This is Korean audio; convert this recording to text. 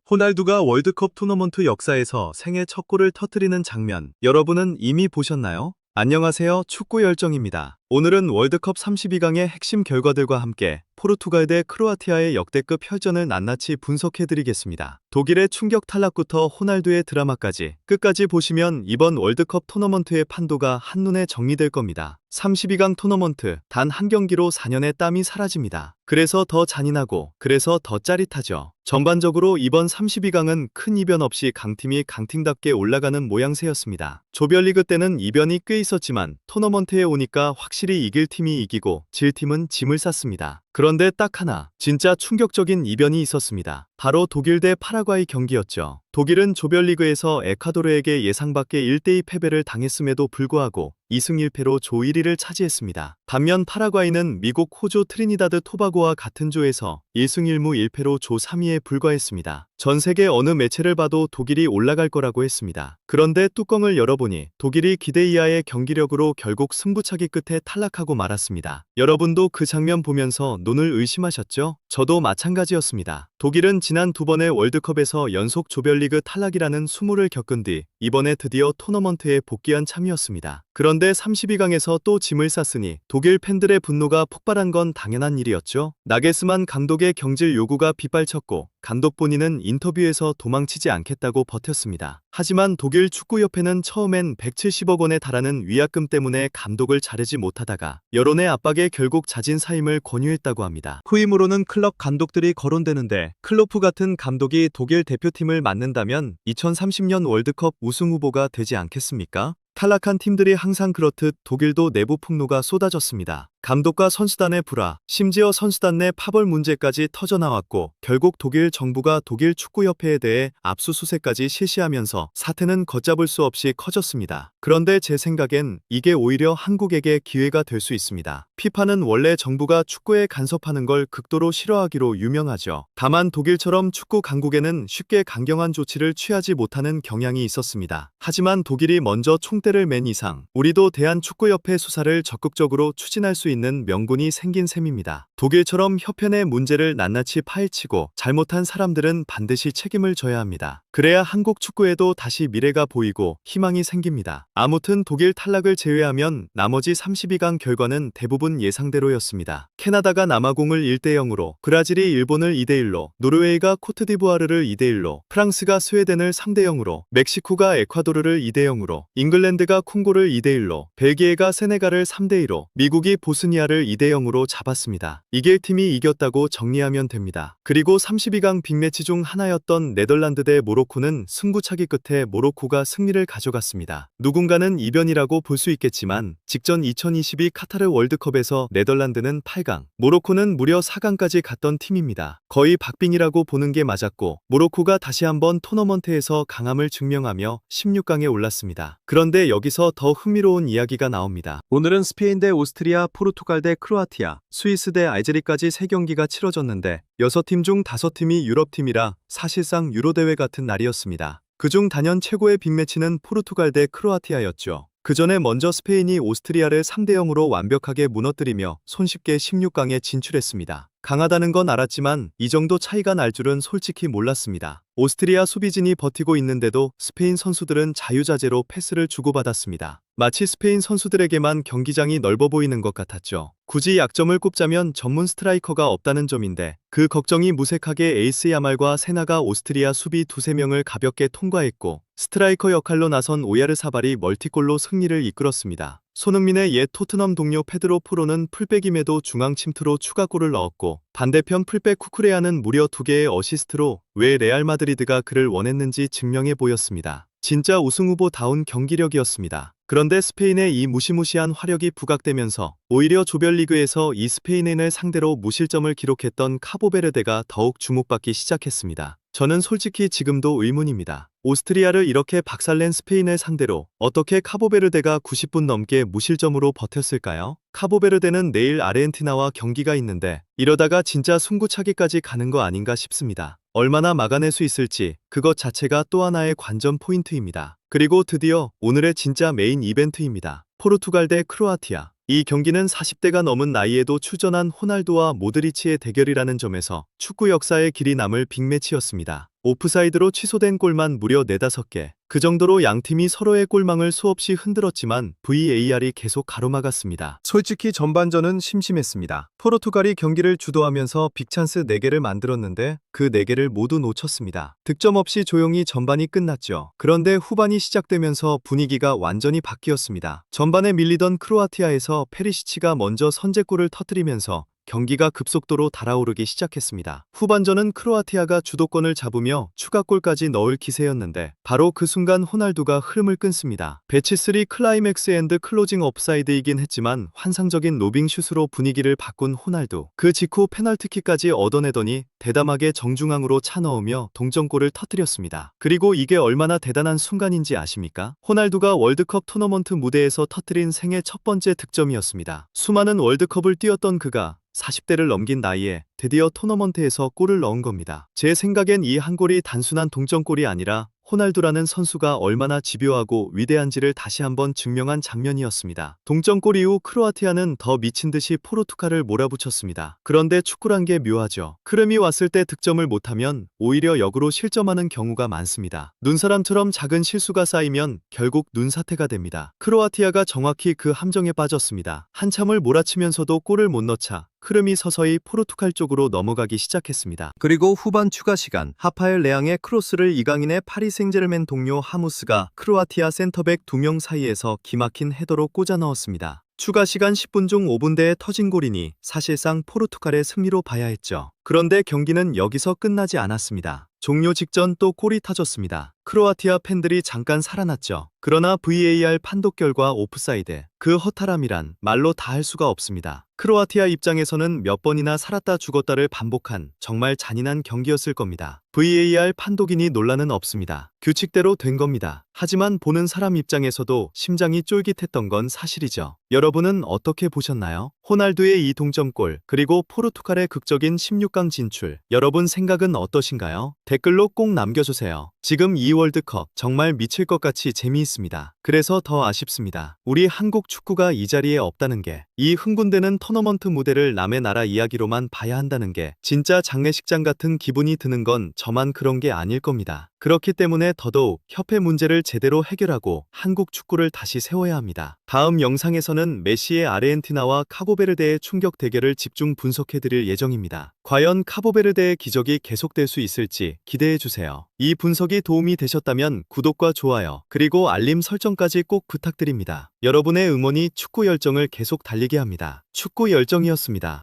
호날두가 월드컵 토너먼트 역사에서 생애 첫 골을 터뜨리는 장면, 여러분은 이미 보셨나요? 안녕하세요. 축구 열정입니다. 오늘은 월드컵 32강의 핵심 결과들과 함께 포르투갈 대 크로아티아의 역대급 혈전을 낱낱이 분석해드리겠습니다. 독일의 충격 탈락부터 호날두의 드라마까지 끝까지 보시면 이번 월드컵 토너먼트의 판도가 한눈에 정리될 겁니다. 32강 토너먼트 단 한 경기로 4년의 땀이 사라집니다. 그래서 더 잔인하고 그래서 더 짜릿하죠. 전반적으로 이번 32강은 큰 이변 없이 강팀이 강팀답게 올라가는 모양새였습니다. 조별리그 때는 이변이 꽤 있었지만 토너먼트에 오니까 확실히 이길 팀이 이기고 질 팀은 짐을 쌌습니다. 그런데 딱 하나 진짜 충격적인 이변이 있었습니다. 바로 독일 대 파라과이 경기였죠. 독일은 조별리그에서 에콰도르에게 예상밖의 1대2 패배를 당했음에도 불구하고 2승 1패로 조 1위를 차지했습니다. 반면 파라과이는 미국, 호주, 트리니다드 토바고와 같은 조에서 1승 1무 1패로 조 3위에 불과했습니다. 전 세계 어느 매체를 봐도 독일이 올라갈 거라고 했습니다. 그런데 뚜껑을 열어보니 독일이 기대 이하의 경기력으로 결국 승부차기 끝에 탈락하고 말았습니다. 여러분도 그 장면 보면서 눈을 의심하셨죠? 저도 마찬가지였습니다. 독일은 지난 두 번의 월드컵에서 연속 조별리그 탈락이라는 수모를 겪은 뒤 이번에 드디어 토너먼트에 복귀한 참이었습니다. 그런데 32강에서 또 짐을 쌌으니 독일 팬들의 분노가 폭발한 건 당연한 일이었죠. 나겔스만 감독의 경질 요구가 빗발쳤고 감독 본인은 인터뷰에서 도망치지 않겠다고 버텼습니다. 하지만 독일 축구협회는 처음엔 170억 원에 달하는 위약금 때문에 감독을 자르지 못하다가 여론의 압박에 결국 자진 사임을 권유했다고 합니다. 후임으로는 클럽 감독들이 거론되는데 클로프 같은 감독이 독일 대표팀을 맡는다면 2030년 월드컵 우승 후보가 되지 않겠습니까? 탈락한 팀들이 항상 그렇듯 독일도 내부 폭로가 쏟아졌습니다. 감독과 선수단의 불화, 심지어 선수단 내 파벌 문제까지 터져나왔고 결국 독일 정부가 독일 축구협회에 대해 압수수색까지 실시하면서 사태는 걷잡을 수 없이 커졌습니다. 그런데 제 생각엔 이게 오히려 한국에게 기회가 될 수 있습니다. 피파는 원래 정부가 축구에 간섭하는 걸 극도로 싫어하기로 유명하죠. 다만 독일처럼 축구 강국에는 쉽게 강경한 조치를 취하지 못하는 경향이 있었습니다. 하지만 독일이 먼저 총대를 맨 이상 우리도 대한축구협회 수사를 적극적으로 추진할 수 있는 명분이 생긴 셈입니다. 독일처럼 협회 내 문제를 낱낱이 파헤치고 잘못한 사람들은 반드시 책임을 져야 합니다. 그래야 한국 축구에도 다시 미래가 보이고 희망이 생깁니다. 아무튼 독일 탈락을 제외하면 나머지 32강 결과는 대부분 예상대로였습니다. 캐나다가 남아공을 1대0으로, 브라질이 일본을 2대1로, 노르웨이가 코트디부아르를 2대1로, 프랑스가 스웨덴을 3대0으로, 멕시코가 에콰도르를 2대0으로, 잉글랜드가 콩고를 2대1로, 벨기에가 세네갈을 3대2로, 미국이 보스니아를 2대0으로 잡았습니다. 이길 팀이 이겼다고 정리하면 됩니다. 그리고 32강 빅매치 중 하나였던 네덜란드 대 모로코는 승부차기 끝에 모로코가 승리를 가져갔습니다. 누군가는 이변이라고 볼 수 있겠지만 직전 2022 카타르 월드컵에서 네덜란드는 8강, 모로코는 무려 4강까지 갔던 팀입니다. 거의 박빙이라고 보는 게 맞았고 모로코가 다시 한번 토너먼트에서 강함을 증명하며 16강에 올랐습니다. 그런데 여기서 더 흥미로운 이야기가 나옵니다. 오늘은 스페인 대 오스트리아, 포르투갈 대 크로아티아, 스위스 대 알제리까지 3경기가 치러졌는데 6팀 중 5팀이 유럽팀이라 사실상 유로대회 같은 날이었습니다. 그중 단연 최고의 빅매치는 포르투갈 대 크로아티아였죠. 그 전에 먼저 스페인이 오스트리아를 3대0으로 완벽하게 무너뜨리며 손쉽게 16강에 진출했습니다. 강하다는 건 알았지만 이 정도 차이가 날 줄은 솔직히 몰랐습니다. 오스트리아 수비진이 버티고 있는데도 스페인 선수들은 자유자재로 패스를 주고받았습니다. 마치 스페인 선수들에게만 경기장이 넓어 보이는 것 같았죠. 굳이 약점을 꼽자면 전문 스트라이커가 없다는 점인데 그 걱정이 무색하게 에이스 야말과 세나가 오스트리아 수비 두세 명을 가볍게 통과했고 스트라이커 역할로 나선 오야르사발이 멀티골로 승리를 이끌었습니다. 손흥민의 옛 토트넘 동료 페드로 포로는 풀백임에도 중앙 침투로 추가골을 넣었고 반대편 풀백 쿠쿠레아는 무려 2개의 어시스트로 왜 레알 마드리드가 그를 원했는지 증명해 보였습니다. 진짜 우승 후보다운 경기력이었습니다. 그런데 스페인의 이 무시무시한 화력이 부각되면서 오히려 조별리그에서 이 스페인을 상대로 무실점을 기록했던 카보베르데가 더욱 주목받기 시작했습니다. 저는 솔직히 지금도 의문입니다. 오스트리아를 이렇게 박살낸 스페인을 상대로 어떻게 카보베르데가 90분 넘게 무실점으로 버텼을까요? 카보베르데는 내일 아르헨티나와 경기가 있는데 이러다가 진짜 승부차기까지 가는 거 아닌가 싶습니다. 얼마나 막아낼 수 있을지 그것 자체가 또 하나의 관전 포인트입니다. 그리고 드디어 오늘의 진짜 메인 이벤트입니다. 포르투갈 대 크로아티아. 이 경기는 40대가 넘은 나이에도 출전한 호날두와 모드리치의 대결이라는 점에서 축구 역사에 길이 남을 빅매치였습니다. 오프사이드로 취소된 골만 무려 4~5개. 그 정도로 양팀이 서로의 골망을 수없이 흔들었지만 VAR이 계속 가로막았습니다. 솔직히 전반전은 심심했습니다. 포르투갈이 경기를 주도하면서 빅찬스 4개를 만들었는데 그 4개를 모두 놓쳤습니다. 득점 없이 조용히 전반이 끝났죠. 그런데 후반이 시작되면서 분위기가 완전히 바뀌었습니다. 전반에 밀리던 크로아티아에서 페리시치가 먼저 선제골을 터뜨리면서 경기가 급속도로 달아오르기 시작했습니다. 후반전은 크로아티아가 주도권을 잡으며 추가골까지 넣을 기세였는데 바로 그 순간 호날두가 흐름을 끊습니다. 배치3 클라이맥스 앤드 클로징 업사이드이긴 했지만 환상적인 로빙 슛으로 분위기를 바꾼 호날두. 그 직후 페널티킥까지 얻어내더니 대담하게 정중앙으로 차 넣으며 동점골을 터뜨렸습니다. 그리고 이게 얼마나 대단한 순간인지 아십니까? 호날두가 월드컵 토너먼트 무대에서 터뜨린 생애 첫 번째 득점이었습니다. 수많은 월드컵을 뛰었던 그가 40대를 넘긴 나이에 드디어 토너먼트에서 골을 넣은 겁니다. 제 생각엔 이 한 골이 단순한 동점골이 아니라 호날두라는 선수가 얼마나 집요하고 위대한지를 다시 한번 증명한 장면이었습니다. 동점골 이후 크로아티아는 더 미친 듯이 포르투갈을 몰아붙였습니다. 그런데 축구란 게 묘하죠. 흐름이 왔을 때 득점을 못하면 오히려 역으로 실점하는 경우가 많습니다. 눈사람처럼 작은 실수가 쌓이면 결국 눈사태가 됩니다. 크로아티아가 정확히 그 함정에 빠졌습니다. 한참을 몰아치면서도 골을 못 넣자 흐름이 서서히 포르투갈 쪽으로 넘어가기 시작했습니다. 그리고 후반 추가 시간, 하파엘 레앙의 크로스를 이강인의 파리 생제르맹 동료 하무스가 크로아티아 센터백 2명 사이에서 기막힌 헤더로 꽂아 넣었습니다. 추가 시간 10분 중 5분대에 터진 골이니 사실상 포르투갈의 승리로 봐야 했죠. 그런데 경기는 여기서 끝나지 않았습니다. 종료 직전 또 골이 터졌습니다. 크로아티아 팬들이 잠깐 살아났죠. 그러나 VAR 판독 결과 오프사이드. 그 허탈함이란 말로 다 할 수가 없습니다. 크로아티아 입장에서는 몇 번이나 살았다 죽었다를 반복한 정말 잔인한 경기였을 겁니다. VAR 판독이니 논란은 없습니다. 규칙대로 된 겁니다. 하지만 보는 사람 입장에서도 심장이 쫄깃했던 건 사실이죠. 여러분은 어떻게 보셨나요? 호날두의 이 동점골, 그리고 포르투갈의 극적인 16강 진출. 여러분 생각은 어떠신가요? 댓글로 꼭 남겨주세요. 지금 이 월드컵 정말 미칠 것 같이 재미있습니다. 그래서 더 아쉽습니다. 우리 한국 축구가 이 자리에 없다는 게, 이 흥분되는 토너먼트 무대를 남의 나라 이야기로만 봐야 한다는 게 진짜 장례식장 같은 기분이 드는 건 저만 그런 게 아닐 겁니다. 그렇기 때문에 더더욱 협회 문제를 제대로 해결하고 한국 축구를 다시 세워야 합니다. 다음 영상에서는 메시의 아르헨티나와 카보베르데의 충격 대결을 집중 분석해드릴 예정입니다. 과연 카보베르데의 기적이 계속될 수 있을지 기대해주세요. 이 분석이 도움이 되셨다면 구독과 좋아요, 그리고 알림 설정까지 꼭 부탁드립니다. 여러분의 응원이 축구 열정을 계속 달리게 합니다. 축구 열정이었습니다.